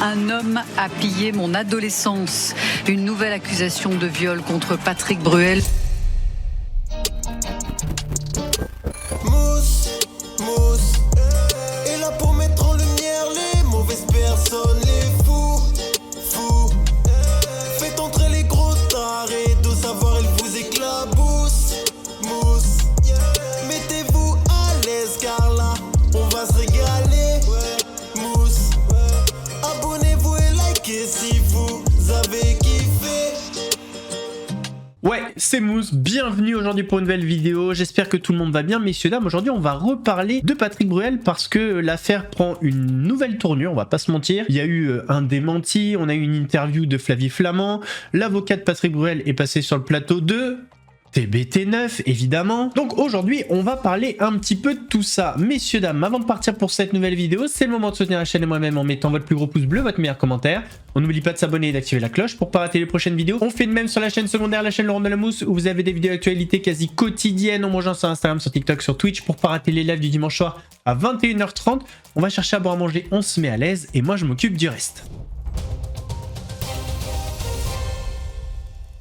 Un homme a pillé mon adolescence. Une nouvelle accusation de viol contre Patrick Bruel. Mousse, est là pour mettre en lumière les mauvaises personnes, les fous. Faites entrer les gros tarés, de savoir elle vous éclabousse. Mousse, mettez-vous à l'aise car là, on va se régaler. Mousse, abonnez-vous et likez si vous avez kiffé. Ouais, c'est Mousse, bienvenue aujourd'hui pour une nouvelle vidéo, j'espère que tout le monde va bien, messieurs dames. Aujourd'hui on va reparler de Patrick Bruel parce que l'affaire prend une nouvelle tournure, on va pas se mentir. Il y a eu un démenti, on a eu une interview de Flavie Flament, l'avocat de Patrick Bruel est passé sur le plateau de TBT9 évidemment. Donc aujourd'hui on va parler un petit peu de tout ça. Messieurs dames, avant de partir pour cette nouvelle vidéo, c'est le moment de soutenir la chaîne et moi-même en mettant votre plus gros pouce bleu, votre meilleur commentaire. On n'oublie pas de s'abonner et d'activer la cloche pour pas rater les prochaines vidéos. On fait de même sur la chaîne secondaire, la chaîne Laurent de la Mousse, où vous avez des vidéos d'actualité quasi quotidiennes. On mange sur Instagram, sur TikTok, sur Twitch pour pas rater les lives du dimanche soir à 21h30. On va chercher à boire à manger, on se met à l'aise et moi je m'occupe du reste.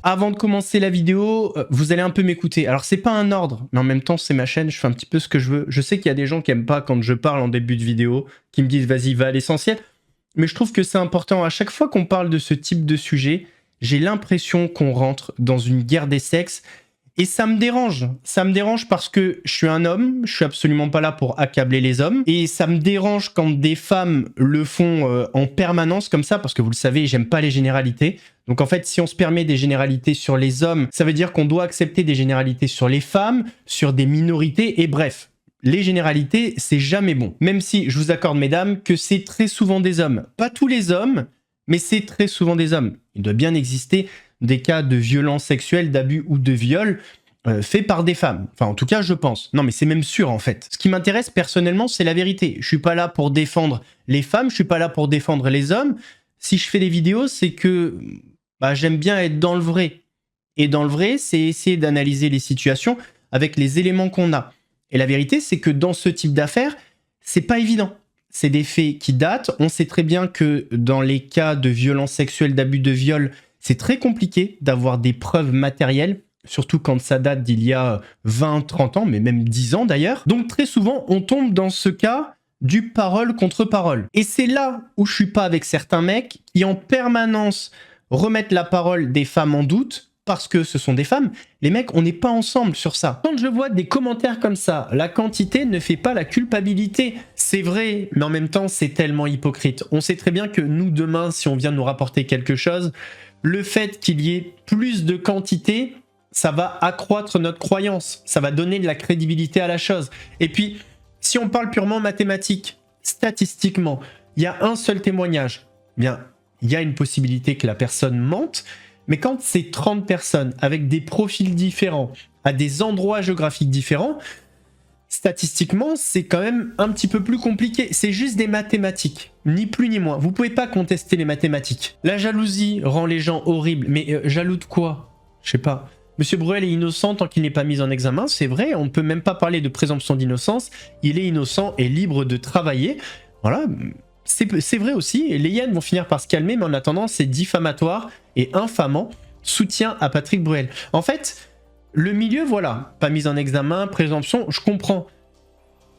Avant de commencer la vidéo, vous allez un peu m'écouter. Alors c'est pas un ordre, mais en même temps c'est ma chaîne, je fais un petit peu ce que je veux. Je sais qu'il y a des gens qui aiment pas quand je parle en début de vidéo, qui me disent vas-y va à l'essentiel. Mais je trouve que c'est important. À chaque fois qu'on parle de ce type de sujet, j'ai l'impression qu'on rentre dans une guerre des sexes. Et ça me dérange. Ça me dérange parce que je suis un homme, je suis absolument pas là pour accabler les hommes. Et ça me dérange quand des femmes le font en permanence comme ça, parce que vous le savez, j'aime pas les généralités. Donc en fait, si on se permet des généralités sur les hommes, ça veut dire qu'on doit accepter des généralités sur les femmes, sur des minorités, et bref. Les généralités, c'est jamais bon. Même si je vous accorde, mesdames, que c'est très souvent des hommes. Pas tous les hommes, mais c'est très souvent des hommes. Il doit bien exister des cas de violence sexuelle, d'abus ou de viol faits par des femmes. Enfin, en tout cas, je pense. Non, mais c'est même sûr, en fait. Ce qui m'intéresse personnellement, c'est la vérité. Je suis pas là pour défendre les femmes, je suis pas là pour défendre les hommes. Si je fais des vidéos, c'est que j'aime bien être dans le vrai. Et dans le vrai, c'est essayer d'analyser les situations avec les éléments qu'on a. Et la vérité, c'est que dans ce type d'affaires, c'est pas évident. C'est des faits qui datent. On sait très bien que dans les cas de violence sexuelle, d'abus de viol, c'est très compliqué d'avoir des preuves matérielles, surtout quand ça date d'il y a 20, 30 ans, mais même 10 ans d'ailleurs. Donc très souvent, on tombe dans ce cas du parole contre parole. Et c'est là où je suis pas avec certains mecs qui en permanence remettent la parole des femmes en doute, parce que ce sont des femmes. Les mecs, on n'est pas ensemble sur ça. Quand je vois des commentaires comme ça, la quantité ne fait pas la culpabilité. C'est vrai, mais en même temps, c'est tellement hypocrite. On sait très bien que nous, demain, si on vient nous rapporter quelque chose, le fait qu'il y ait plus de quantité, ça va accroître notre croyance. Ça va donner de la crédibilité à la chose. Et puis, si on parle purement mathématique, statistiquement, il y a un seul témoignage. Bien, il y a une possibilité que la personne mente. Mais quand c'est 30 personnes avec des profils différents, à des endroits géographiques différents, statistiquement, c'est quand même un petit peu plus compliqué. C'est juste des mathématiques, ni plus ni moins. Vous pouvez pas contester les mathématiques. La jalousie rend les gens horribles. Mais jaloux de quoi? Je sais pas. Monsieur Bruel est innocent tant qu'il n'est pas mis en examen, c'est vrai. On ne peut même pas parler de présomption d'innocence. Il est innocent et libre de travailler. Voilà. C'est vrai aussi, et les hyènes vont finir par se calmer, mais en attendant, c'est diffamatoire et infamant soutien à Patrick Bruel. En fait, le milieu, voilà, pas mise en examen, présomption, je comprends.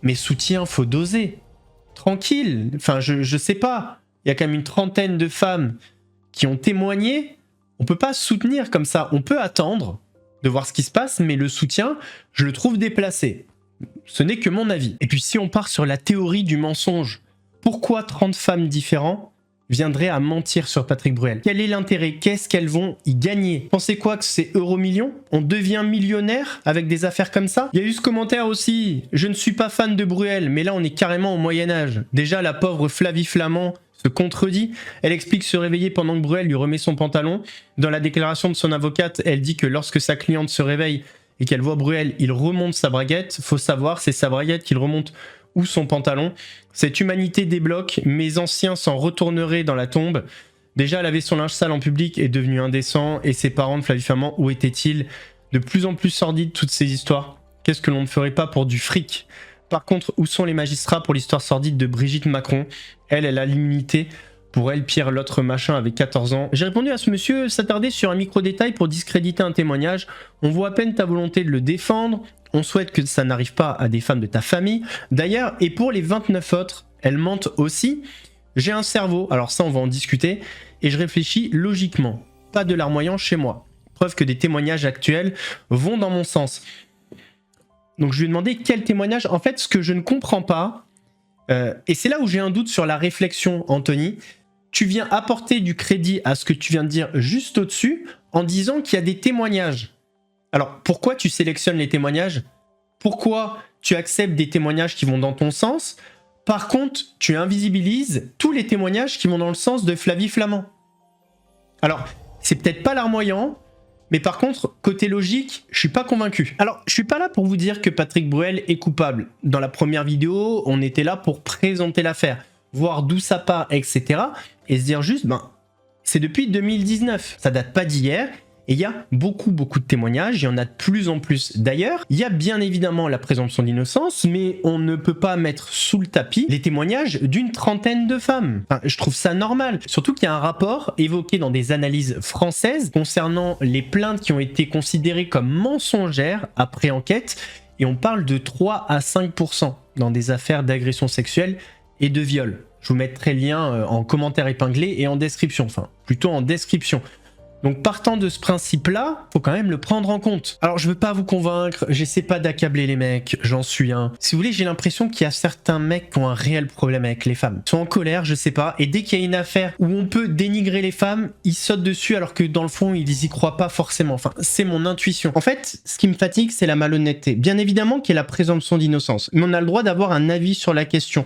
Mais soutien, faut doser. Tranquille, enfin, je sais pas. Il y a quand même une trentaine de femmes qui ont témoigné. On peut pas soutenir comme ça. On peut attendre de voir ce qui se passe, mais le soutien, je le trouve déplacé. Ce n'est que mon avis. Et puis si on part sur la théorie du mensonge, pourquoi 30 femmes différentes viendraient à mentir sur Patrick Bruel? Quel est l'intérêt? Qu'est-ce qu'elles vont y gagner? Pensez quoi, que c'est euro-million? On devient millionnaire avec des affaires comme ça? Il y a eu ce commentaire aussi, je ne suis pas fan de Bruel, mais là on est carrément au Moyen-Âge. Déjà la pauvre Flavie Flament se contredit, elle explique se réveiller pendant que Bruel lui remet son pantalon. Dans la déclaration de son avocate, elle dit que lorsque sa cliente se réveille et qu'elle voit Bruel, il remonte sa braguette. Faut savoir, c'est sa braguette qu'il remonte ou son pantalon. Cette humanité débloque, mes anciens s'en retourneraient dans la tombe. Déjà, laver son linge sale en public est devenu indécent, et ses parents de Flavie Flament, où étaient-ils? De plus en plus sordides toutes ces histoires. Qu'est-ce que l'on ne ferait pas pour du fric? Par contre, où sont les magistrats pour l'histoire sordide de Brigitte Macron? Elle a l'immunité Pour elle, Pierre, l'autre machin avait 14 ans. J'ai répondu à ce monsieur s'attarder sur un micro-détail pour discréditer un témoignage. On voit à peine ta volonté de le défendre. On souhaite que ça n'arrive pas à des femmes de ta famille. D'ailleurs, et pour les 29 autres, elles mentent aussi. J'ai un cerveau, alors ça on va en discuter, et je réfléchis logiquement. Pas de larmoyant chez moi. Preuve que des témoignages actuels vont dans mon sens. Donc je lui ai demandé quel témoignage. En fait, ce que je ne comprends pas, et c'est là où j'ai un doute sur la réflexion, Anthony, tu viens apporter du crédit à ce que tu viens de dire juste au-dessus en disant qu'il y a des témoignages. Alors, pourquoi tu sélectionnes les témoignages? Pourquoi tu acceptes des témoignages qui vont dans ton sens? Par contre, tu invisibilises tous les témoignages qui vont dans le sens de Flavie Flament. Alors, c'est peut-être pas larmoyant, mais par contre, côté logique, je suis pas convaincu. Alors, je suis pas là pour vous dire que Patrick Bruel est coupable. Dans la première vidéo, on était là pour présenter l'affaire, voir d'où ça part, etc. Et se dire juste, c'est depuis 2019, ça date pas d'hier. Et il y a beaucoup de témoignages, il y en a de plus en plus d'ailleurs. Il y a bien évidemment la présomption d'innocence, mais on ne peut pas mettre sous le tapis les témoignages d'une trentaine de femmes. Enfin, je trouve ça normal. Surtout qu'il y a un rapport évoqué dans des analyses françaises concernant les plaintes qui ont été considérées comme mensongères après enquête, et on parle de 3 à 5% dans des affaires d'agression sexuelle et de viol. Je vous mettrai le lien en commentaire épinglé et en description, enfin plutôt en description. Donc partant de ce principe-là, faut quand même le prendre en compte. Alors je veux pas vous convaincre, j'essaie pas d'accabler les mecs, j'en suis un. Si vous voulez, j'ai l'impression qu'il y a certains mecs qui ont un réel problème avec les femmes. Ils sont en colère, je sais pas, et dès qu'il y a une affaire où on peut dénigrer les femmes, ils sautent dessus alors que dans le fond, ils y croient pas forcément. Enfin, c'est mon intuition. En fait, ce qui me fatigue, c'est la malhonnêteté. Bien évidemment qu'il y a la présomption d'innocence, mais on a le droit d'avoir un avis sur la question.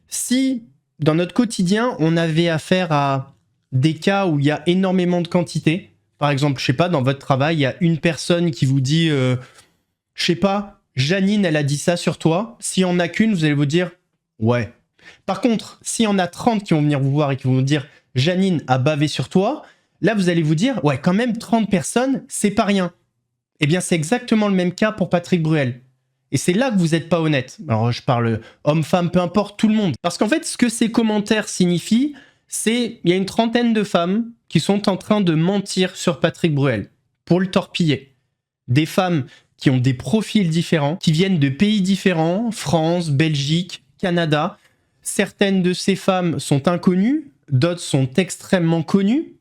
Si, dans notre quotidien, on avait affaire à des cas où il y a énormément de quantité. Par exemple, je sais pas, dans votre travail, il y a une personne qui vous dit, je sais pas, Janine, elle a dit ça sur toi. S'il y en a qu'une, vous allez vous dire, ouais. Par contre, s'il y en a 30 qui vont venir vous voir et qui vont vous dire, Janine a bavé sur toi, là, vous allez vous dire, ouais, quand même, 30 personnes, c'est pas rien. Eh bien, c'est exactement le même cas pour Patrick Bruel. Et c'est là que vous n'êtes pas honnête. Alors, je parle homme, femme, peu importe, tout le monde. Parce qu'en fait, ce que ces commentaires signifient, c'est il y a une trentaine de femmes qui sont en train de mentir sur Patrick Bruel pour le torpiller. Des femmes qui ont des profils différents, qui viennent de pays différents, France, Belgique, Canada. Certaines de ces femmes sont inconnues, d'autres sont extrêmement connues.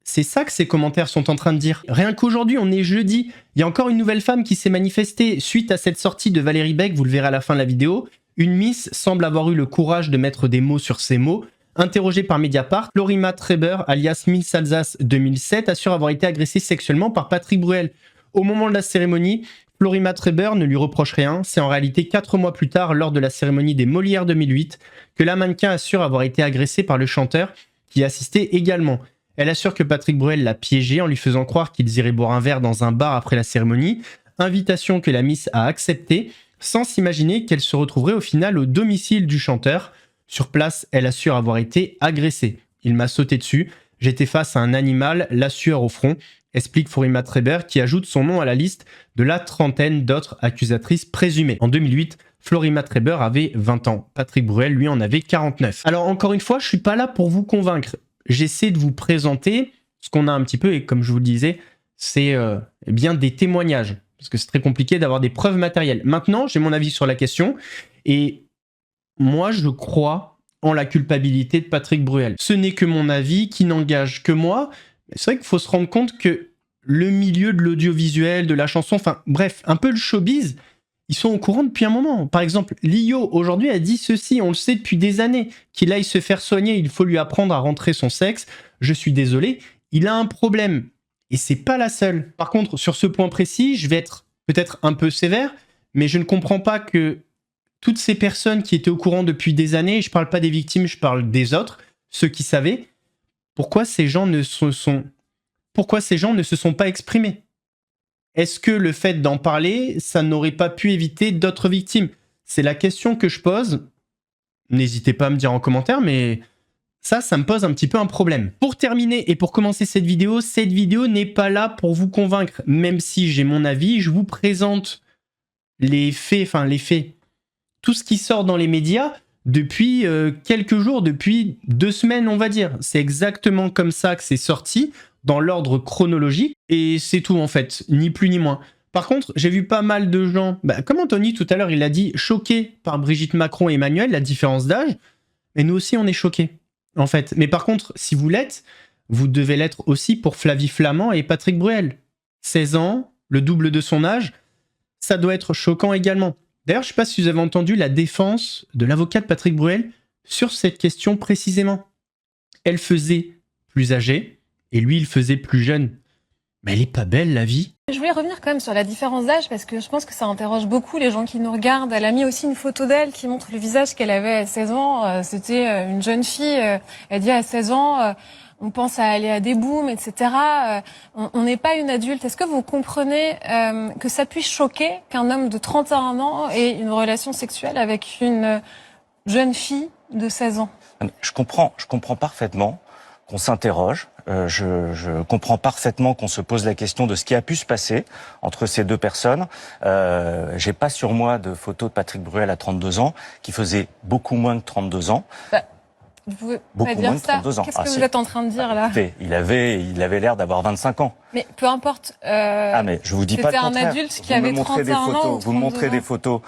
C'est ça que ces commentaires sont en train de dire. Rien qu'aujourd'hui, on est jeudi, il y a encore une nouvelle femme qui s'est manifestée suite à cette sortie de Valérie Beck, vous le verrez à la fin de la vidéo. Une Miss semble avoir eu le courage de mettre des mots sur ces mots. Interrogée par Mediapart, Florima Treber, alias Miss Alsace 2007, assure avoir été agressée sexuellement par Patrick Bruel. Au moment de la cérémonie, Florima Treber ne lui reproche rien. C'est en réalité 4 mois plus tard, lors de la cérémonie des Molières 2008, que la mannequin assure avoir été agressée par le chanteur, qui assistait également. Elle assure que Patrick Bruel l'a piégée en lui faisant croire qu'ils iraient boire un verre dans un bar après la cérémonie, invitation que la Miss a acceptée, sans s'imaginer qu'elle se retrouverait au final au domicile du chanteur. Sur place, elle assure avoir été agressée. Il m'a sauté dessus. J'étais face à un animal, la sueur au front, explique Florima Treber, qui ajoute son nom à la liste de la trentaine d'autres accusatrices présumées. En 2008, Florima Treber avait 20 ans. Patrick Bruel, lui, en avait 49. Alors, encore une fois, je suis pas là pour vous convaincre. J'essaie de vous présenter ce qu'on a un petit peu, et comme je vous le disais, c'est bien des témoignages. Parce que c'est très compliqué d'avoir des preuves matérielles. Maintenant, j'ai mon avis sur la question, et moi, je crois en la culpabilité de Patrick Bruel. Ce n'est que mon avis qui n'engage que moi. C'est vrai qu'il faut se rendre compte que le milieu de l'audiovisuel, de la chanson, enfin bref, un peu le showbiz, ils sont au courant depuis un moment. Par exemple, Lio, aujourd'hui, a dit ceci, on le sait depuis des années, qu'il aille se faire soigner, il faut lui apprendre à rentrer son sexe. Je suis désolé, il a un problème. Et c'est pas la seule. Par contre, sur ce point précis, je vais être peut-être un peu sévère, mais je ne comprends pas que toutes ces personnes qui étaient au courant depuis des années, je ne parle pas des victimes, je parle des autres, ceux qui savaient, pourquoi ces gens ne se sont pas exprimés? Est-ce que le fait d'en parler, ça n'aurait pas pu éviter d'autres victimes? C'est la question que je pose. N'hésitez pas à me dire en commentaire, mais ça me pose un petit peu un problème. Pour terminer et pour commencer cette vidéo n'est pas là pour vous convaincre. Même si j'ai mon avis, je vous présente les faits, tout ce qui sort dans les médias, depuis quelques jours, depuis 2 semaines, on va dire. C'est exactement comme ça que c'est sorti, dans l'ordre chronologique, et c'est tout en fait, ni plus ni moins. Par contre, j'ai vu pas mal de gens, comme Anthony tout à l'heure, il a dit, choqués par Brigitte Macron et Emmanuel, la différence d'âge, mais nous aussi on est choqués, en fait. Mais par contre, si vous l'êtes, vous devez l'être aussi pour Flavie Flament et Patrick Bruel. 16 ans, le double de son âge, ça doit être choquant également. D'ailleurs, je ne sais pas si vous avez entendu la défense de l'avocat de Patrick Bruel sur cette question précisément. Elle faisait plus âgée et lui, il faisait plus jeune. Mais elle est pas belle, la vie. Je voulais revenir quand même sur la différence d'âge parce que je pense que ça interroge beaucoup les gens qui nous regardent. Elle a mis aussi une photo d'elle qui montre le visage qu'elle avait à 16 ans. C'était une jeune fille. Elle dit à 16 ans... on pense à aller à des booms, etc. On n'est pas une adulte. Est-ce que vous comprenez que ça puisse choquer qu'un homme de 31 ans ait une relation sexuelle avec une jeune fille de 16 ans ? Je comprends parfaitement qu'on s'interroge. Je comprends parfaitement qu'on se pose la question de ce qui a pu se passer entre ces deux personnes. J'ai pas sur moi de photo de Patrick Bruel à 32 ans, qui faisait beaucoup moins que 32 ans. Vous pouvez beaucoup pas moins dire de ça. 32 ans. Qu'est-ce que vous êtes en train de dire là ? Il avait l'air d'avoir 25 ans. Mais peu importe. Mais je vous dis pas le contraire. C'était un adulte qui avait 31 ans. Vous me montrez des photos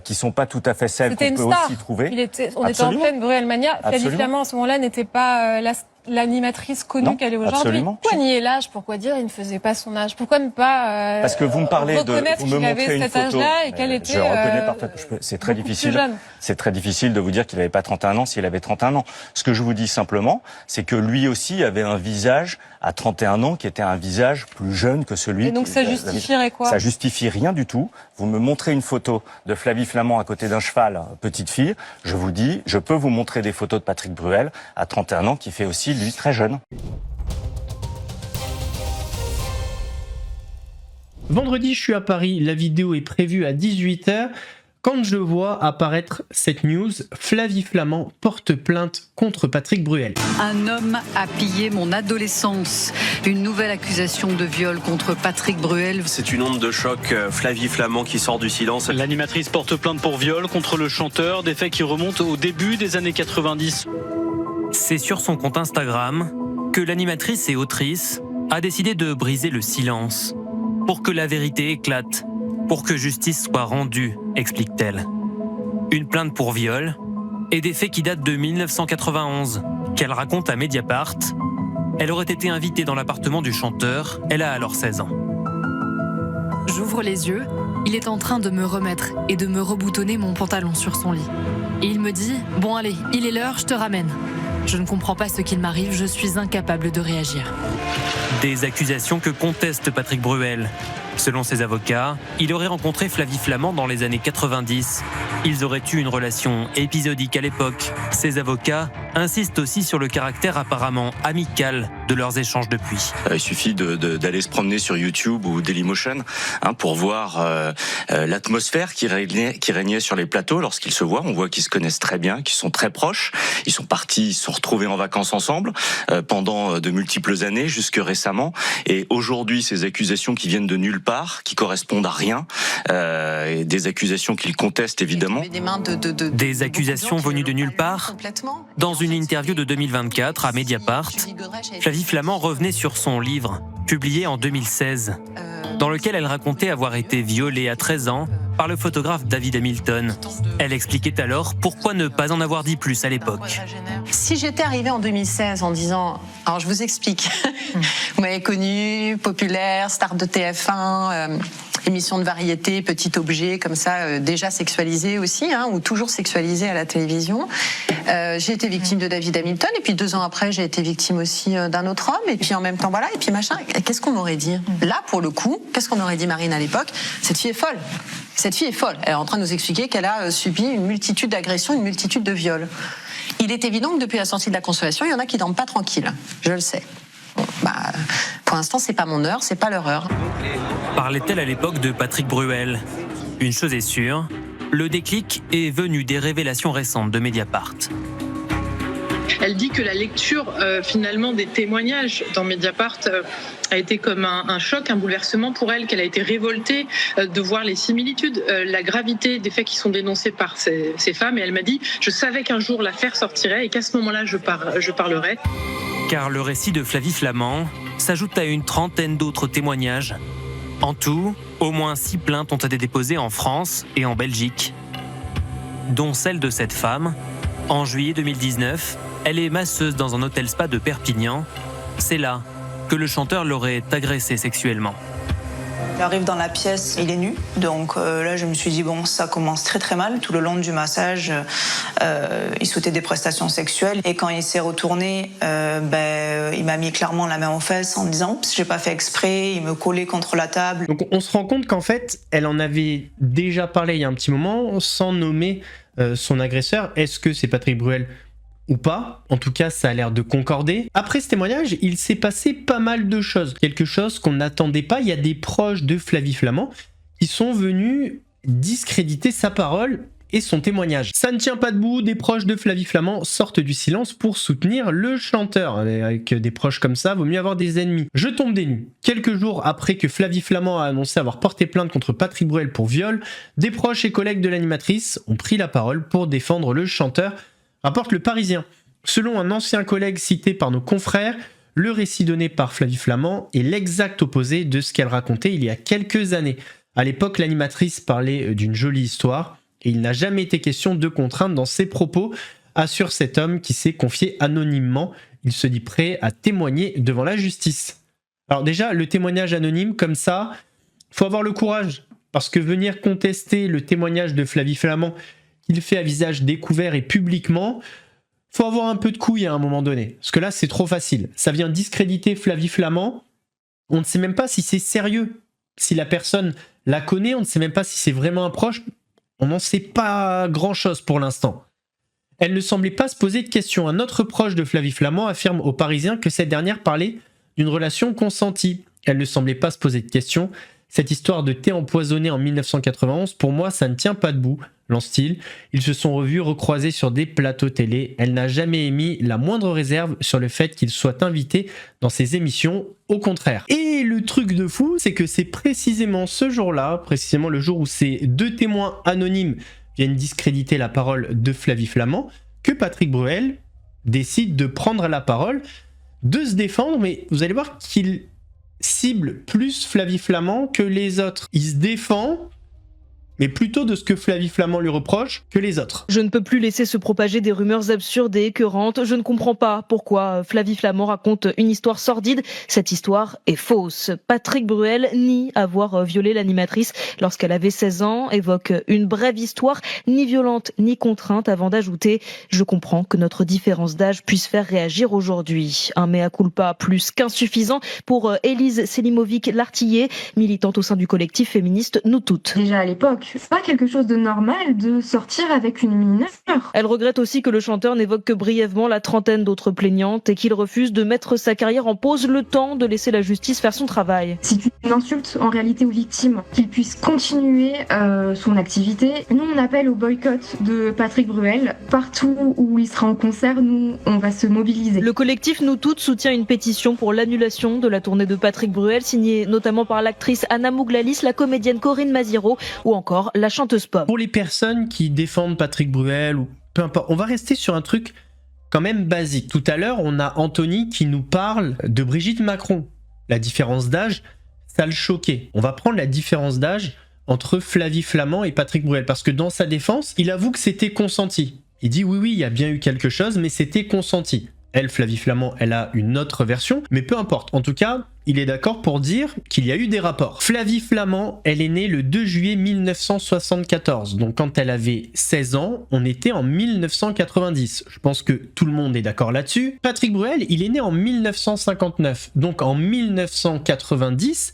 qui sont pas tout à fait celles qu'on peut aussi trouver. On était en pleine Bruel-mania. Flavie Flament à ce moment-là n'était pas l'animatrice connue qu'elle est aujourd'hui. Pourquoi nier l'âge ? Pourquoi dire il ne faisait pas son âge ? Pourquoi ne pas parce que vous me parlez reconnaître qu'il avait cet âge-là et qu'elle était je reconnais parfaitement. C'est très difficile. C'est très difficile de vous dire qu'il n'avait pas 31 ans s'il avait 31 ans. Ce que je vous dis simplement, c'est que lui aussi avait un visage à 31 ans qui était un visage plus jeune que celui. Et donc ça justifierait quoi ? Ça justifie rien du tout. Vous me montrez une photo de Flavie Flament à côté d'un cheval, petite fille. Je vous dis, je peux vous montrer des photos de Patrick Bruel à 31 ans qui fait aussi lui très jeune. Vendredi, je suis à Paris. La vidéo est prévue à 18h. Quand je vois apparaître cette news, Flavie Flament porte plainte contre Patrick Bruel. Un homme a pillé mon adolescence. Une nouvelle accusation de viol contre Patrick Bruel. C'est une onde de choc. Flavie Flament qui sort du silence. L'animatrice porte plainte pour viol contre le chanteur, des faits qui remontent au début des années 90. C'est sur son compte Instagram que l'animatrice et autrice a décidé de briser le silence pour que la vérité éclate, pour que justice soit rendue, explique-t-elle. Une plainte pour viol et des faits qui datent de 1991, qu'elle raconte à Mediapart. Elle aurait été invitée dans l'appartement du chanteur, elle a alors 16 ans. J'ouvre les yeux, il est en train de me remettre et de me reboutonner mon pantalon sur son lit. Et il me dit « Bon allez, il est l'heure, je te ramène ». Je ne comprends pas ce qu'il m'arrive, je suis incapable de réagir. Des accusations que conteste Patrick Bruel. Selon ses avocats, il aurait rencontré Flavie Flament dans les années 90. Ils auraient eu une relation épisodique à l'époque. Ses avocats insistent aussi sur le caractère apparemment amical de leurs échanges depuis. Il suffit d'aller se promener sur YouTube ou Dailymotion pour voir l'atmosphère qui régnait sur les plateaux lorsqu'ils se voient. On voit qu'ils se connaissent très bien, qu'ils sont très proches. Ils sont partis, ils se sont retrouvés en vacances ensemble pendant de multiples années, jusque récemment. Et aujourd'hui, ces accusations qui viennent de nulle part, qui correspondent à rien, et des accusations qu'ils contestent évidemment. Des accusations venues de nulle part. Dans une interview de 2024 à Mediapart, Flavie Flament revenait sur son livre, publié en 2016, dans lequel elle racontait avoir été violée à 13 ans par le photographe David Hamilton. Elle expliquait alors pourquoi ne pas en avoir dit plus à l'époque. Si j'étais arrivée en 2016 en disant... Alors je vous explique. Vous m'avez connue, populaire, star de TF1, émission de variété, petit objet, comme ça, déjà sexualisé aussi, ou toujours sexualisé à la télévision. J'ai été victime de David Hamilton, et puis 2 ans après, j'ai été victime aussi d'un autre homme, et puis en même temps, voilà, et puis machin. Qu'est-ce qu'on m'aurait dit ? Là, pour le coup, qu'est-ce qu'on aurait dit, Marine, à l'époque ? Cette fille est folle. Cette fille est folle. Elle est en train de nous expliquer qu'elle a subi une multitude d'agressions, une multitude de viols. Il est évident que depuis la sortie de la Consolation, il y en a qui dorment pas tranquilles. Je le sais. Bon, pour l'instant, c'est pas mon heure, c'est pas leur heure. Parlait-elle à l'époque de Patrick Bruel ? Une chose est sûre, le déclic est venu des révélations récentes de Mediapart. Elle dit que la lecture finalement des témoignages dans Mediapart a été comme un choc, un bouleversement pour elle, qu'elle a été révoltée de voir les similitudes, la gravité des faits qui sont dénoncés par ces femmes. Et elle m'a dit « Je savais qu'un jour l'affaire sortirait et qu'à ce moment-là, je parlerai ». Car le récit de Flavie Flament s'ajoute à une trentaine d'autres témoignages. En tout, au moins 6 plaintes ont été déposées en France et en Belgique, dont celle de cette femme. En juillet 2019, elle est masseuse dans un hôtel spa de Perpignan. C'est là que le chanteur l'aurait agressée sexuellement. Il arrive dans la pièce, il est nu, donc là je me suis dit bon, ça commence très très mal. Tout le long du massage, il souhaitait des prestations sexuelles et quand il s'est retourné, il m'a mis clairement la main aux fesses en me disant oups, j'ai pas fait exprès, il me collait contre la table. Donc on se rend compte qu'en fait, elle en avait déjà parlé il y a un petit moment sans nommer son agresseur. Est-ce que c'est Patrick Bruel ou pas? En tout cas, ça a l'air de concorder. Après ce témoignage, il s'est passé pas mal de choses. Quelque chose qu'on n'attendait pas. Il y a des proches de Flavie Flament qui sont venus discréditer sa parole et son témoignage. Ça ne tient pas debout, des proches de Flavie Flament sortent du silence pour soutenir le chanteur. Avec des proches comme ça, vaut mieux avoir des ennemis. Je tombe des nues. Quelques jours après que Flavie Flament a annoncé avoir porté plainte contre Patrick Bruel pour viol, des proches et collègues de l'animatrice ont pris la parole pour défendre le chanteur, rapporte Le Parisien. Selon un ancien collègue cité par nos confrères, le récit donné par Flavie Flament est l'exact opposé de ce qu'elle racontait il y a quelques années. À l'époque, l'animatrice parlait d'une jolie histoire et il n'a jamais été question de contrainte dans ses propos, assure cet homme qui s'est confié anonymement. Il se dit prêt à témoigner devant la justice. Alors déjà, le témoignage anonyme comme ça, faut avoir le courage, parce que venir contester le témoignage de Flavie Flament qu'il fait à visage découvert et publiquement, faut avoir un peu de couilles à un moment donné, parce que là c'est trop facile. Ça vient discréditer Flavie Flament, on ne sait même pas si c'est sérieux, si la personne la connaît, on ne sait même pas si c'est vraiment un proche, on n'en sait pas grand chose pour l'instant. Elle ne semblait pas se poser de questions. Un autre proche de Flavie Flament affirme aux Parisiens que cette dernière parlait d'une relation consentie. Elle ne semblait pas se poser de questions. Cette histoire de thé empoisonné en 1991, pour moi, ça ne tient pas debout, lance-t-il. Ils se sont revus, recroisés sur des plateaux télé. Elle n'a jamais émis la moindre réserve sur le fait qu'il soit invité dans ses émissions, au contraire. Et le truc de fou, c'est que c'est précisément ce jour-là, précisément le jour où ces 2 témoins anonymes viennent discréditer la parole de Flavie Flament, que Patrick Bruel décide de prendre la parole, de se défendre, mais vous allez voir qu'il cible plus Flavie Flament que les autres. Il se défend, mais plutôt de ce que Flavie Flament lui reproche que les autres. Je ne peux plus laisser se propager des rumeurs absurdes et écœurantes. Je ne comprends pas pourquoi Flavie Flament raconte une histoire sordide. Cette histoire est fausse. Patrick Bruel nie avoir violé l'animatrice lorsqu'elle avait 16 ans, évoque une brève histoire, ni violente ni contrainte, avant d'ajouter « Je comprends que notre différence d'âge puisse faire réagir aujourd'hui ». Un mea culpa plus qu'insuffisant pour Élise Selimovic-Lartillé, militante au sein du collectif féministe Nous Toutes. Déjà à l'époque, c'est pas quelque chose de normal de sortir avec une mineure. Elle regrette aussi que le chanteur n'évoque que brièvement la trentaine d'autres plaignantes et qu'il refuse de mettre sa carrière en pause le temps de laisser la justice faire son travail. C'est une insulte en réalité aux victimes, qu'il puisse continuer son activité. Nous on appelle au boycott de Patrick Bruel. Partout où il sera en concert, nous on va se mobiliser. Le collectif Nous Toutes soutient une pétition pour l'annulation de la tournée de Patrick Bruel, signée notamment par l'actrice Anna Mouglalis, la comédienne Corinne Maziero ou encore la chanteuse pop. Pour les personnes qui défendent Patrick Bruel ou peu importe, on va rester sur un truc quand même basique. Tout à l'heure, on a Anthony qui nous parle de Brigitte Macron. La différence d'âge, ça le choquait. On va prendre la différence d'âge entre Flavie Flament et Patrick Bruel, parce que dans sa défense, il avoue que c'était consenti. Il dit oui, il y a bien eu quelque chose, mais c'était consenti. Elle, Flavie Flament, elle a une autre version, mais peu importe. En tout cas, il est d'accord pour dire qu'il y a eu des rapports. Flavie Flament, elle est née le 2 juillet 1974. Donc quand elle avait 16 ans, on était en 1990. Je pense que tout le monde est d'accord là-dessus. Patrick Bruel, il est né en 1959. Donc en 1990,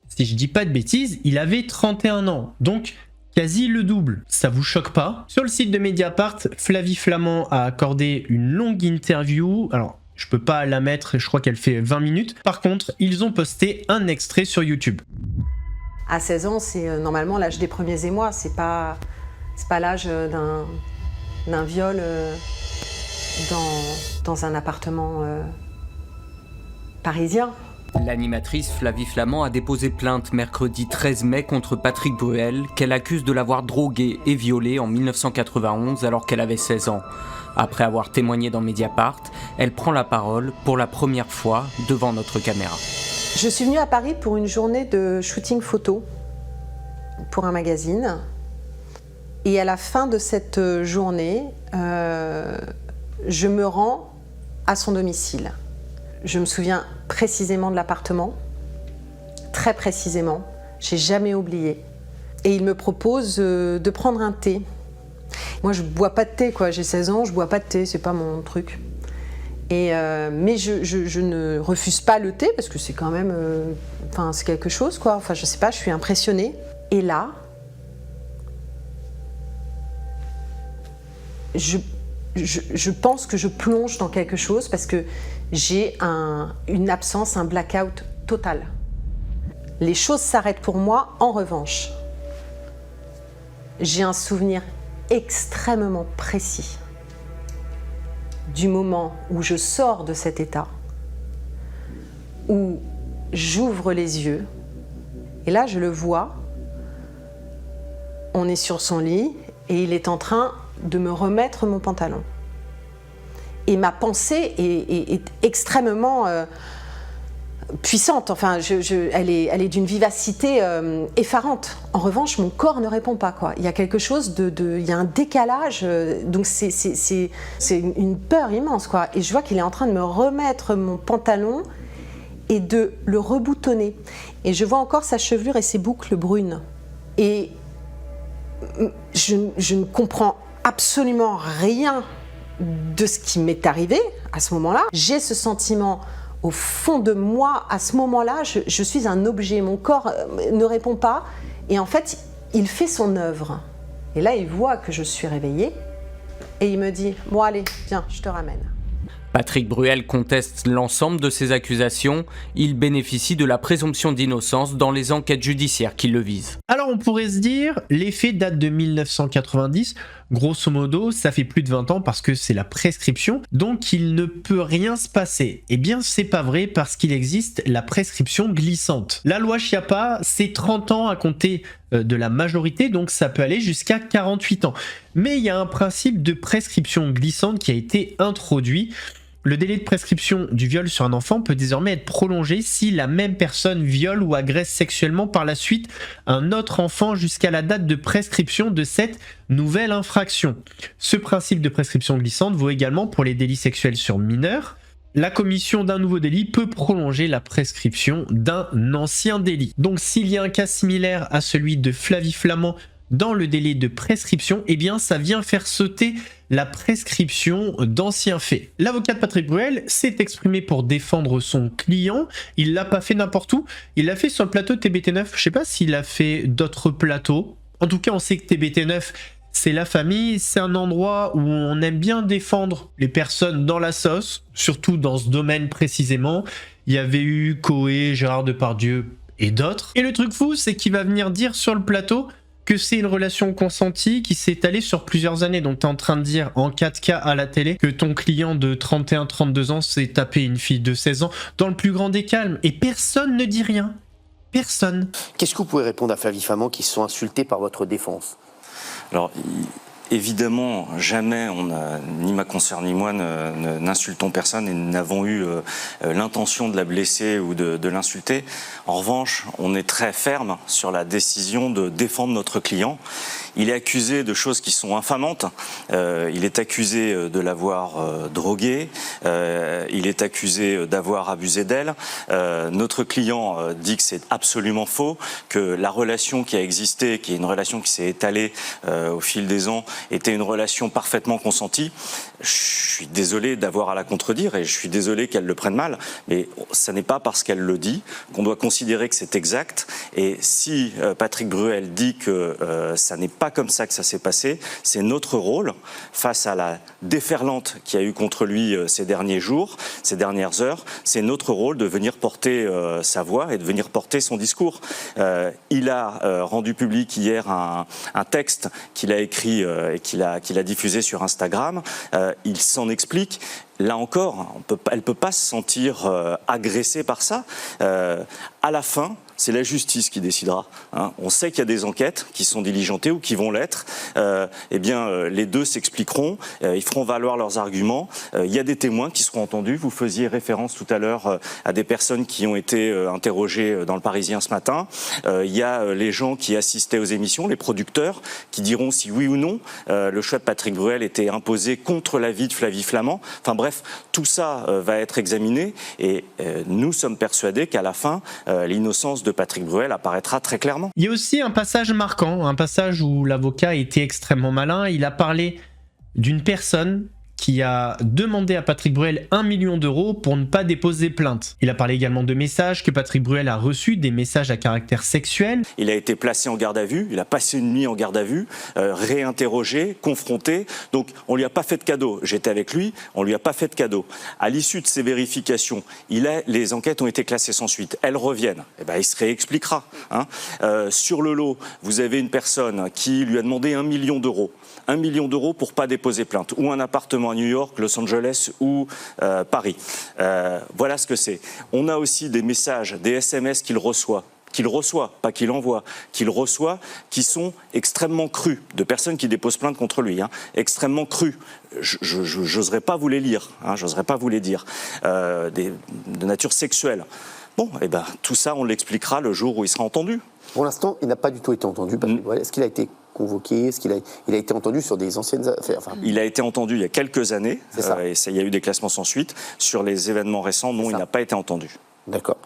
si je dis pas de bêtises, il avait 31 ans. Donc quasi le double. Ça vous choque pas? Sur le site de Mediapart, Flavie Flament a accordé une longue interview. Alors, je peux pas la mettre, je crois qu'elle fait 20 minutes. Par contre, ils ont posté un extrait sur YouTube. À 16 ans, c'est normalement l'âge des premiers émois. C'est pas l'âge d'un viol dans un appartement parisien. L'animatrice Flavie Flament a déposé plainte mercredi 13 mai contre Patrick Bruel, qu'elle accuse de l'avoir drogué et violé en 1991 alors qu'elle avait 16 ans. Après avoir témoigné dans Mediapart, elle prend la parole pour la première fois devant notre caméra. Je suis venue à Paris pour une journée de shooting photo pour un magazine. Et à la fin de cette journée, je me rends à son domicile. Je me souviens précisément de l'appartement, très précisément. J'ai jamais oublié. Et il me propose de prendre un thé. Moi, je bois pas de thé, quoi. J'ai 16 ans, je bois pas de thé, c'est pas mon truc. Et mais je ne refuse pas le thé parce que c'est quand même, c'est quelque chose, quoi. Enfin, je sais pas, je suis impressionnée. Et là, je pense que je plonge dans quelque chose parce que j'ai une absence, un blackout total. Les choses s'arrêtent pour moi. En revanche, j'ai un souvenir extrêmement précis du moment où je sors de cet état, où j'ouvre les yeux, et là je le vois, on est sur son lit et il est en train de me remettre mon pantalon. Et ma pensée est extrêmement puissante, enfin, elle est d'une vivacité effarante. En revanche, mon corps ne répond pas, quoi. Il y a quelque chose il y a un décalage, donc c'est une peur immense, quoi. Et je vois qu'il est en train de me remettre mon pantalon et de le reboutonner. Et je vois encore sa chevelure et ses boucles brunes. Et je ne comprends absolument rien de ce qui m'est arrivé à ce moment-là. J'ai ce sentiment au fond de moi, à ce moment-là, je suis un objet, mon corps ne répond pas, et en fait, il fait son œuvre. Et là, il voit que je suis réveillée, et il me dit « Bon allez, viens, je te ramène ». Patrick Bruel conteste l'ensemble de ces accusations. Il bénéficie de la présomption d'innocence dans les enquêtes judiciaires qui le visent. Alors on pourrait se dire, les faits datent de 1990, grosso modo ça fait plus de 20 ans parce que c'est la prescription, donc il ne peut rien se passer. Eh bien c'est pas vrai parce qu'il existe la prescription glissante. La loi Schiappa, c'est 30 ans à compter de la majorité, donc ça peut aller jusqu'à 48 ans. Mais il y a un principe de prescription glissante qui a été introduit. Le délai de prescription du viol sur un enfant peut désormais être prolongé si la même personne viole ou agresse sexuellement par la suite un autre enfant jusqu'à la date de prescription de cette nouvelle infraction. Ce principe de prescription glissante vaut également pour les délits sexuels sur mineurs. La commission d'un nouveau délit peut prolonger la prescription d'un ancien délit. Donc s'il y a un cas similaire à celui de Flavie Flament dans le délai de prescription, eh bien ça vient faire sauter la prescription d'anciens faits. L'avocat de Patrick Bruel s'est exprimé pour défendre son client. Il l'a pas fait n'importe où, il l'a fait sur le plateau de TBT9. Je sais pas s'il a fait d'autres plateaux. En tout cas, on sait que TBT9, c'est la famille, c'est un endroit où on aime bien défendre les personnes dans la sauce, surtout dans ce domaine précisément. Il y avait eu Coé, Gérard Depardieu et d'autres. Et le truc fou, c'est qu'il va venir dire sur le plateau que c'est une relation consentie qui s'est étalée sur plusieurs années. Donc tu es en train de dire en 4K à la télé que ton client de 31-32 ans s'est tapé une fille de 16 ans dans le plus grand des calmes. Et personne ne dit rien. Personne. Qu'est-ce que vous pouvez répondre à Flavie Flament qui se sont insultés par votre défense ? Alors, évidemment, jamais, ni ma consoeur ni moi, n'insultons personne et n'avons eu l'intention de la blesser ou de l'insulter. En revanche, on est très ferme sur la décision de défendre notre client. Il est accusé de choses qui sont infamantes. Il est accusé de l'avoir droguée. Il est accusé d'avoir abusé d'elle. Notre client dit que c'est absolument faux, que la relation qui a existé, qui est une relation qui s'est étalée au fil des ans, était une relation parfaitement consentie. Je suis désolé d'avoir à la contredire et je suis désolé qu'elle le prenne mal, mais ça n'est pas parce qu'elle le dit qu'on doit considérer que c'est exact. Et si Patrick Bruel dit que ça n'est pas comme ça que ça s'est passé, c'est notre rôle face à la déferlante qu'il y a eu contre lui ces derniers jours, ces dernières heures, c'est notre rôle de venir porter sa voix et de venir porter son discours. Il a rendu public hier un texte qu'il a écrit et qu'il a diffusé sur Instagram, il s'en explique. Là encore, elle peut pas se sentir agressée par ça. À la fin, c'est la justice qui décidera. Hein. On sait qu'il y a des enquêtes qui sont diligentées ou qui vont l'être. Les deux s'expliqueront, ils feront valoir leurs arguments. Il y a des témoins qui seront entendus. Vous faisiez référence tout à l'heure à des personnes qui ont été interrogées dans le Parisien ce matin. Il y a les gens qui assistaient aux émissions, les producteurs, qui diront si oui ou non le choix de Patrick Bruel était imposé contre l'avis de Flavie Flament. Enfin bref, tout ça va être examiné et nous sommes persuadés qu'à la fin, l'innocence de Patrick Bruel apparaîtra très clairement. Il y a aussi un passage marquant, un passage où l'avocat était extrêmement malin. Il a parlé d'une personne qui a demandé à Patrick Bruel 1 million d'euros pour ne pas déposer plainte. Il a parlé également de messages que Patrick Bruel a reçus, des messages à caractère sexuel. Il a été placé en garde à vue, il a passé une nuit en garde à vue, réinterrogé, confronté. Donc on lui a pas fait de cadeau. J'étais avec lui, on lui a pas fait de cadeau. À l'issue de ces vérifications, les enquêtes ont été classées sans suite. Elles reviennent. Eh ben, il se réexpliquera. Hein. Sur le lot, vous avez une personne qui lui a demandé 1 million d'euros. 1 million d'euros pour pas déposer plainte, ou un appartement à New York, Los Angeles ou Paris. Voilà ce que c'est. On a aussi des messages, des SMS qu'il reçoit, pas qu'il envoie, qu'il reçoit, qui sont extrêmement crus, de personnes qui déposent plainte contre lui, hein, extrêmement crus. J'oserais pas vous les lire, hein, j'oserais pas vous les dire, de nature sexuelle. Bon, et ben tout ça, on l'expliquera le jour où il sera entendu. Pour l'instant, il n'a pas du tout été entendu. Est-ce qu'il a été convoqué? Est-ce qu'il a été entendu sur des anciennes affaires? Il a été entendu il y a quelques années, et il y a eu des classements sans suite. Sur les événements récents, non, il n'a pas été entendu. D'accord.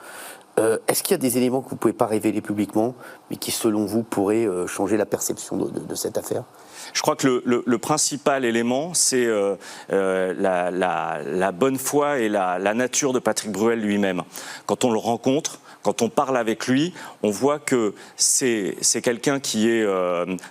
Est-ce qu'il y a des éléments que vous ne pouvez pas révéler publiquement, mais qui, selon vous, pourraient changer la perception de cette affaire? Je crois que le principal élément, c'est la bonne foi et la nature de Patrick Bruel lui-même. Quand on le rencontre, quand on parle avec lui, on voit que c'est quelqu'un qui est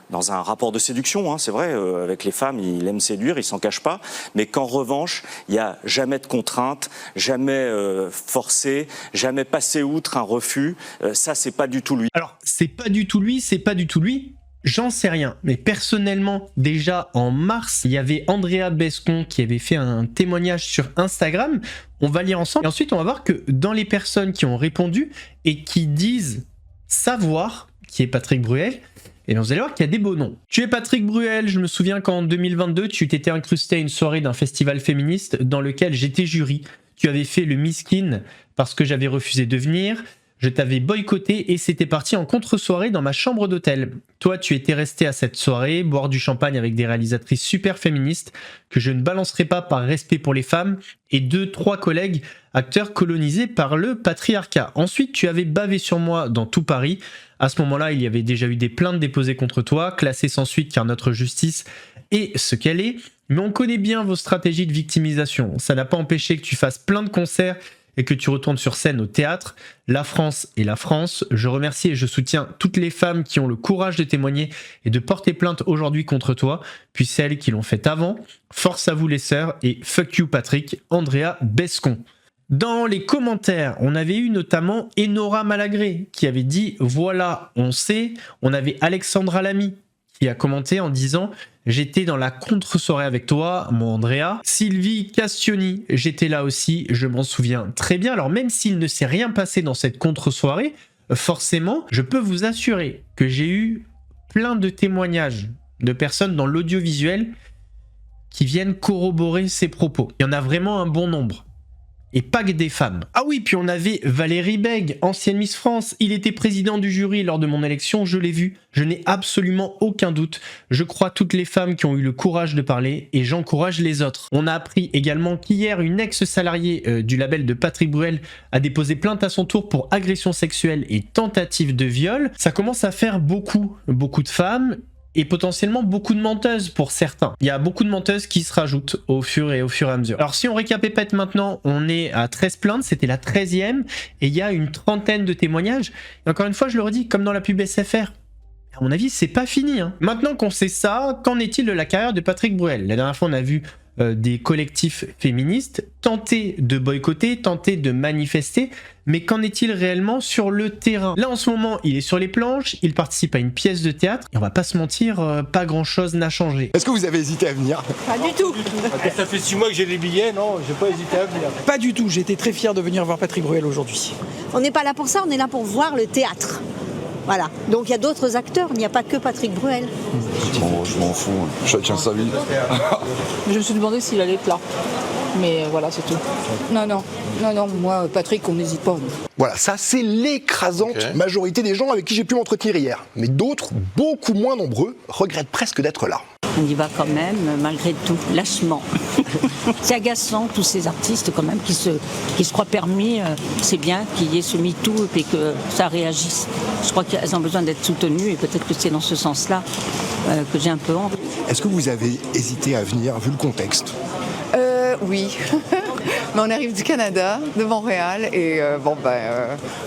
dans un rapport de séduction, hein, c'est vrai, avec les femmes, il aime séduire, il s'en cache pas, mais qu'en revanche, il n'y a jamais de contrainte, jamais forcé, jamais passé outre un refus, ça c'est pas du tout lui. Alors, c'est pas du tout lui, j'en sais rien, mais personnellement, déjà en mars, il y avait Andrea Bescon qui avait fait un témoignage sur Instagram. On va lire ensemble et ensuite on va voir que dans les personnes qui ont répondu et qui disent savoir qui est Patrick Bruel, et vous allez voir qu'il y a des beaux noms. Tu es Patrick Bruel, je me souviens qu'en 2022, tu t'étais incrusté à une soirée d'un festival féministe dans lequel j'étais jury. Tu avais fait le miskin parce que j'avais refusé de venir. Je t'avais boycotté et c'était parti en contre-soirée dans ma chambre d'hôtel. Toi, tu étais resté à cette soirée, boire du champagne avec des réalisatrices super féministes que je ne balancerai pas par respect pour les femmes et 2-3 collègues acteurs colonisés par le patriarcat. Ensuite, tu avais bavé sur moi dans tout Paris. À ce moment-là, il y avait déjà eu des plaintes déposées contre toi, classées sans suite car notre justice est ce qu'elle est. Mais on connaît bien vos stratégies de victimisation. Ça n'a pas empêché que tu fasses plein de concerts et que tu retournes sur scène au théâtre. La France est la France. Je remercie et je soutiens toutes les femmes qui ont le courage de témoigner et de porter plainte aujourd'hui contre toi, puis celles qui l'ont fait avant. Force à vous les sœurs et fuck you Patrick, Andrea Bescon. Dans les commentaires, on avait eu notamment Enora Malagré qui avait dit « Voilà, on sait ». On avait Alexandra Lamy qui a commenté en disant « J'étais dans la contre-soirée avec toi, mon Andrea ». Sylvie Castioni, j'étais là aussi, je m'en souviens très bien. Alors même s'il ne s'est rien passé dans cette contre-soirée, forcément, je peux vous assurer que j'ai eu plein de témoignages de personnes dans l'audiovisuel qui viennent corroborer ces propos. Il y en a vraiment un bon nombre. Et pas que des femmes. Ah oui, puis on avait Valérie Bègue, ancienne Miss France. Il était président du jury lors de mon élection, je l'ai vu. Je n'ai absolument aucun doute. Je crois toutes les femmes qui ont eu le courage de parler et j'encourage les autres. On a appris également qu'hier, une ex-salariée du label de Patrick Bruel a déposé plainte à son tour pour agression sexuelle et tentative de viol. Ça commence à faire beaucoup de femmes. Et potentiellement beaucoup de menteuses pour certains. Il y a beaucoup de menteuses qui se rajoutent au fur et à mesure. Alors si on récapépète maintenant, on est à 13 plaintes, c'était la 13e, et il y a une trentaine de témoignages. Et encore une fois, je le redis, comme dans la pub SFR, À mon avis, c'est pas fini. Maintenant qu'on sait ça, qu'en est-il de la carrière de Patrick Bruel? La dernière fois, on a vu des collectifs féministes tenter de boycotter, tenter de manifester, mais qu'en est-il réellement sur le terrain? Là, en ce moment, il est sur les planches, il participe à une pièce de théâtre, et on va pas se mentir, pas grand-chose n'a changé. Est-ce que vous avez hésité à venir? Pas du tout. Ça fait 6 mois que j'ai les billets, non, j'ai pas hésité à venir. Pas du tout, j'étais très fier de venir voir Patrick Bruel aujourd'hui. On n'est pas là pour ça, on est là pour voir le théâtre. Voilà. Donc il y a d'autres acteurs, il n'y a pas que Patrick Bruel. Bon, je m'en fous, chacun sa vie. Je me suis demandé s'il allait être là. Mais voilà, c'est tout. Non, moi, Patrick, on n'hésite pas. Voilà, ça c'est l'écrasante majorité des gens avec qui j'ai pu m'entretenir hier. Mais d'autres, beaucoup moins nombreux, regrettent presque d'être là. On y va quand même, malgré tout, lâchement. C'est agaçant, tous ces artistes quand même qui se croient permis. C'est bien qu'il y ait ce MeToo et que ça réagisse. Je crois qu'elles ont besoin d'être soutenues et peut-être que c'est dans ce sens-là que j'ai un peu honte. Est-ce que vous avez hésité à venir, vu le contexte? Oui. Mais on arrive du Canada, de Montréal, et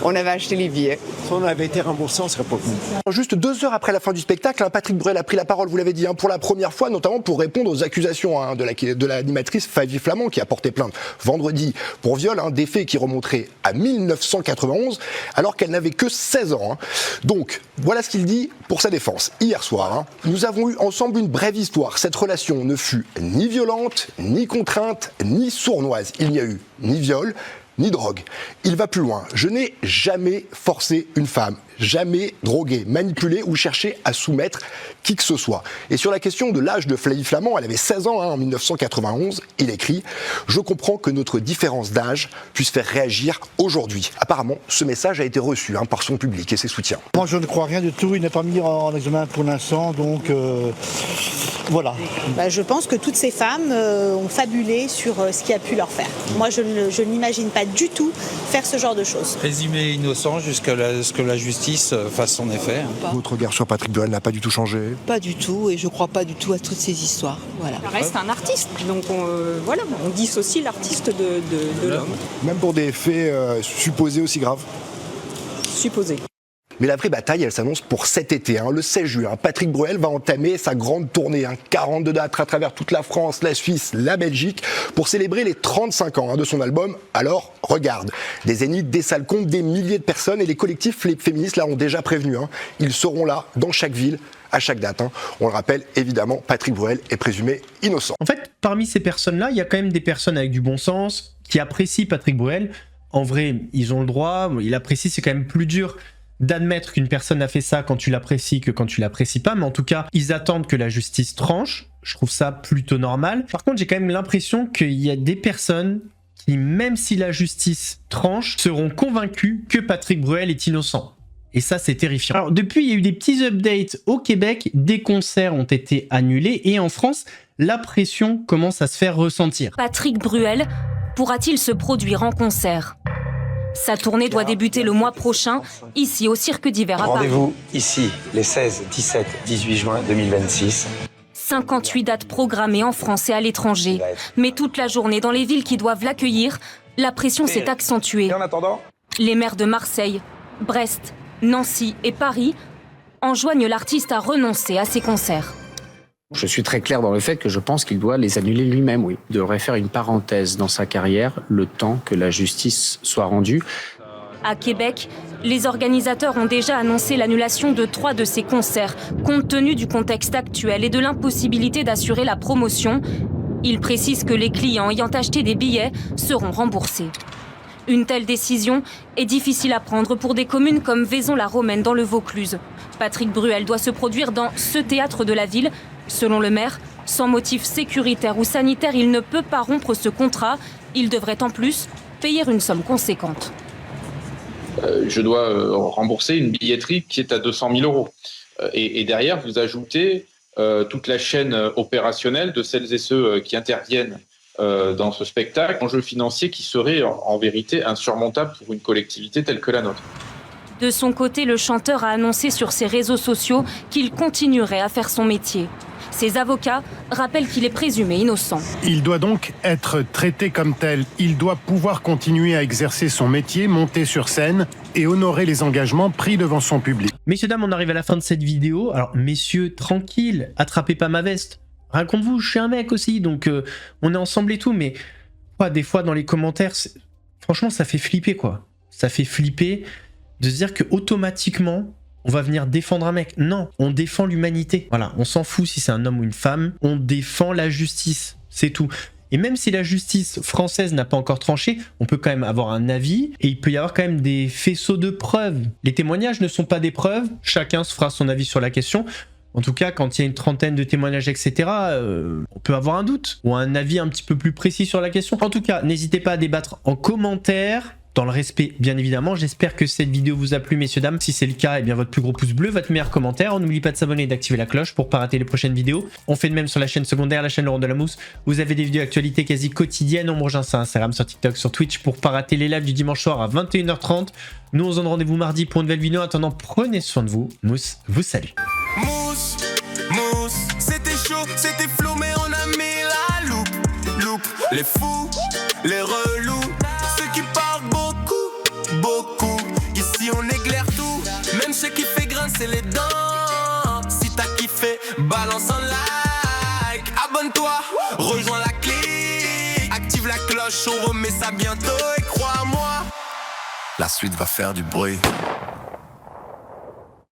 on avait acheté les billets. Si on avait été remboursé, on serait pas venu. Juste 2 heures après la fin du spectacle, Patrick Bruel a pris la parole, vous l'avez dit, pour la première fois, notamment pour répondre aux accusations de l'animatrice Flavie Flament, qui a porté plainte vendredi pour viol, des faits qui remonteraient à 1991, alors qu'elle n'avait que 16 ans. Donc, voilà ce qu'il dit pour sa défense. Hier soir, nous avons eu ensemble une brève histoire. Cette relation ne fut ni violente, ni contrainte, ni sournoise. Il n'y a eu ni viol, ni drogue. Il va plus loin. Je n'ai jamais forcé une femme, jamais drogué, manipulé ou cherché à soumettre qui que ce soit. Et sur la question de l'âge de Flavie Flament, elle avait 16 ans en 1991, il écrit « Je comprends que notre différence d'âge puisse faire réagir aujourd'hui ». Apparemment, ce message a été reçu par son public et ses soutiens. Moi, je ne crois rien du tout. Il n'est pas mis en examen pour l'instant, donc voilà. Je pense que toutes ces femmes ont fabulé sur ce qui a pu leur faire. Moi, je n'imagine pas du tout faire ce genre de choses. Présumé innocent jusqu'à ce que la justice fasse son effet. Votre regard sur Patrick Bruel n'a pas du tout changé? Pas du tout, et je crois pas du tout à toutes ces histoires. Voilà. Ça reste un artiste, donc on dissocie l'artiste de l'homme. Même pour des faits supposés aussi graves? Supposé. Mais la vraie bataille, elle s'annonce pour cet été. Le 16 juin, Patrick Bruel va entamer sa grande tournée. 42 dates à travers toute la France, la Suisse, la Belgique, pour célébrer les 35 ans de son album « Alors, regarde ». Des zéniths, des salles comptent des milliers de personnes et les collectifs féministes là ont déjà prévenu. Ils seront là dans chaque ville, à chaque date. On le rappelle, évidemment, Patrick Bruel est présumé innocent. En fait, parmi ces personnes-là, il y a quand même des personnes avec du bon sens qui apprécient Patrick Bruel. En vrai, ils ont le droit, ils apprécient, c'est quand même plus dur d'admettre qu'une personne a fait ça quand tu l'apprécies que quand tu l'apprécies pas, mais en tout cas, ils attendent que la justice tranche. Je trouve ça plutôt normal. Par contre, j'ai quand même l'impression qu'il y a des personnes qui, même si la justice tranche, seront convaincus que Patrick Bruel est innocent. Et ça, c'est terrifiant. Alors, depuis, il y a eu des petits updates au Québec, des concerts ont été annulés, et en France, la pression commence à se faire ressentir. Patrick Bruel pourra-t-il se produire en concert ? Sa tournée doit débuter le mois prochain, ici au Cirque d'Hiver à Paris. Rendez-vous ici, les 16, 17, 18 juin 2026. 58 dates programmées en France et à l'étranger. Mais toute la journée, dans les villes qui doivent l'accueillir, la pression s'est accentuée. En attendant, les maires de Marseille, Brest, Nancy et Paris enjoignent l'artiste à renoncer à ses concerts. Je suis très clair dans le fait que je pense qu'il doit les annuler lui-même, oui. Il devrait faire une parenthèse dans sa carrière, le temps que la justice soit rendue. À Québec, les organisateurs ont déjà annoncé l'annulation de 3 de ses concerts, compte tenu du contexte actuel et de l'impossibilité d'assurer la promotion. Ils précisent que les clients ayant acheté des billets seront remboursés. Une telle décision est difficile à prendre pour des communes comme Vaison-la-Romaine dans le Vaucluse. Patrick Bruel doit se produire dans ce théâtre de la ville. Selon le maire, sans motif sécuritaire ou sanitaire, il ne peut pas rompre ce contrat. Il devrait en plus payer une somme conséquente. Je dois rembourser une billetterie qui est à 200 000 euros. Et derrière, vous ajoutez toute la chaîne opérationnelle de celles et ceux qui interviennent dans ce spectacle, enjeu financier qui serait en vérité insurmontable pour une collectivité telle que la nôtre. De son côté, le chanteur a annoncé sur ses réseaux sociaux qu'il continuerait à faire son métier. Ses avocats rappellent qu'il est présumé innocent. Il doit donc être traité comme tel. Il doit pouvoir continuer à exercer son métier, monter sur scène et honorer les engagements pris devant son public. Messieurs, dames, on arrive à la fin de cette vidéo. Alors, messieurs, tranquille, attrapez pas ma veste. Raconte-vous, je suis un mec aussi, donc on est ensemble et tout, mais des fois dans les commentaires, franchement, ça fait flipper, quoi. Ça fait flipper de se dire que automatiquement, on va venir défendre un mec. Non, on défend l'humanité. Voilà, on s'en fout si c'est un homme ou une femme. On défend la justice, c'est tout. Et même si la justice française n'a pas encore tranché, on peut quand même avoir un avis et il peut y avoir quand même des faisceaux de preuves. Les témoignages ne sont pas des preuves, chacun se fera son avis sur la question. En tout cas, quand il y a une trentaine de témoignages, etc., on peut avoir un doute ou un avis un petit peu plus précis sur la question. En tout cas, n'hésitez pas à débattre en commentaire. Dans le respect, bien évidemment. J'espère que cette vidéo vous a plu, messieurs, dames. Si c'est le cas, eh bien votre plus gros pouce bleu, votre meilleur commentaire. N'oubliez pas de s'abonner et d'activer la cloche pour pas rater les prochaines vidéos. On fait de même sur la chaîne secondaire, la chaîne Laurent de la Mousse. Vous avez des vidéos d'actualité quasi quotidiennes. On me rejoint sur Instagram, sur TikTok, sur Twitch pour pas rater les lives du dimanche soir à 21h30. Nous, on se donne rendez-vous mardi pour une nouvelle vidéo. En attendant, prenez soin de vous. Mousse vous salue. Mousse, c'était chaud, c'était flou, mais on a mis la loupe. Les fous, les relous, ceux qui parlent beaucoup. Ici on éclaire tout, même ceux qui fait grincer les dents. Si t'as kiffé, balance un like. Abonne-toi, rejoins la clique. Active la cloche, on remet ça bientôt. Et crois-moi, la suite va faire du bruit.